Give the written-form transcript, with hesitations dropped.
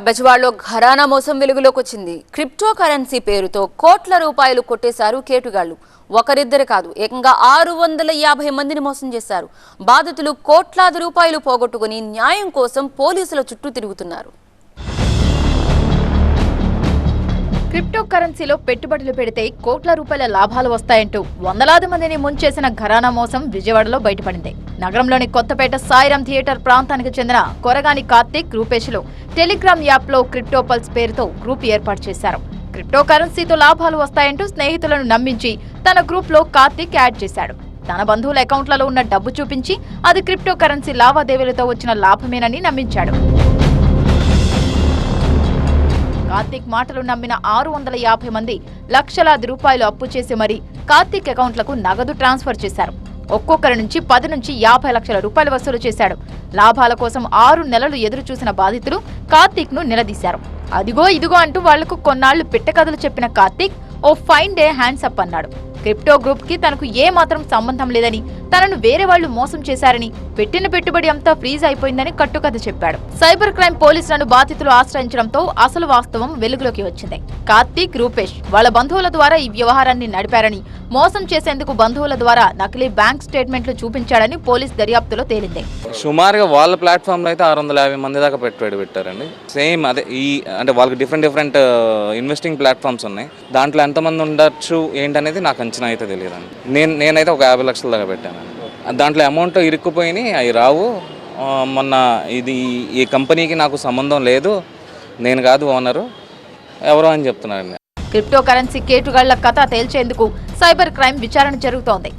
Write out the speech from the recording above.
బెజవాడలో ఘరానా మోసం వెలుగులోకి వచ్చింది. క్రిప్టో కరెన్సీ పేరుతో కోట్ల రూపాయలు కొట్టేశారు కేటుగాళ్లు. ఒకరిద్దరు కాదు, ఏకంగా 650 మందిని మోసం చేశారు. బాధితులు కోట్లాది రూపాయలు పోగొట్టుకుని న్యాయం కోసం పోలీసుల చుట్టూ తిరుగుతున్నారు. క్రిప్టో కరెన్సీలో పెట్టుబడులు పెడితే కోట్ల రూపాయల లాభాలు వస్తాయంటూ వందలాది మందిని ముంచేసిన ఘరానా మోసం విజయవాడలో బయటపడింది. నగరంలోని కొత్తపేట సాయిరాం థియేటర్ ప్రాంతానికి చెందిన కొరగాని కార్తిక్, రూపేష్లు టెలిగ్రామ్ యాప్లో క్రిప్టో పల్స్ పేరుతో గ్రూప్ ఏర్పాటు చేశారు. క్రిప్టో కరెన్సీతో లాభాలు వస్తాయంటూ స్నేహితులను నమ్మించి తన గ్రూప్లో కార్తిక్ యాడ్ చేశాడు. తన బంధువుల అకౌంట్లలో ఉన్న డబ్బు చూపించి అది క్రిప్టో కరెన్సీ లావాదేవీలతో వచ్చిన లాభమేనని నమ్మించాడు. కార్తిక్ మాటలు నమ్మిన 650 మంది లక్షలాది రూపాయలు అప్పు చేసి మరీ కార్తిక్ అకౌంట్లకు నగదు ట్రాన్స్ఫర్ చేశారు. ఒక్కొక్కరి నుంచి 10 నుంచి 50 లక్షల రూపాయలు వసూలు చేశాడు. లాభాల కోసం 6 నెలలు ఎదురు చూసిన బాధితులు కార్తిక్ ను నిలదీశారు. అదిగో ఇదిగో అంటూ వాళ్లకు కొన్నాళ్లు పిట్టకథలు చెప్పిన కార్తిక్ ఓ ఫైన్ డే హ్యాండ్స్ అప్ అన్నాడు. క్రిప్టో గ్రూప్ కి తనకు ఏ మాత్రం సంబంధం లేదని, తనను వేరే వాళ్లు మోసం చేశారని, పెట్టిన పెట్టుబడి అంతా ఫ్రీజ్ అయిపోయిందని కట్టుకథ చెప్పాడు. సైబర్ క్రైమ్ పోలీసులను బాధితులు ఆశ్రయించడంతో అసలు వాస్తవం వెలుగులోకి వచ్చింది. కార్తిక్, రూపేష్ వాళ్ళ బంధువుల ద్వారా ఈ వ్యవహారాన్ని నడిపారని, మోసం చేసేందుకు బంధువుల ద్వారా నకిలీ బ్యాంక్ స్టేట్మెంట్లు చూపించాడని పోలీస్ దర్యాప్తులో తేలింది. సుమారుగా వాళ్ళ ప్లాట్ఫామ్ లో అయితే 650 మంది దాకా పెట్టుబడి పెట్టారండి. సేమ్ అదే అంటే వాళ్ళకి డిఫరెంట్ ఇన్వెస్టింగ్ ప్లాట్ఫామ్స్ ఉన్నాయి. దాంట్లో ఎంతమంది ఉండొచ్చు ఏంటనేది నాకు అంచనా అయితే తెలియదండి. నేనైతే ఒక 50 లక్షల దాకా పెట్టాను. దాంట్లో అమౌంట్ ఇరుక్కుపోయినాయి, అవి రావు. మొన్న ఈ కంపెనీకి నాకు సంబంధం లేదు, నేను కాదు ఓనరు, ఎవరో అని చెప్తున్నారండి. క్రిప్టో కరెన్సీ కేటుగాళ్ల కథ తేల్చేందుకు సైబర్ క్రైమ్ విచారణ జరుగుతోంది.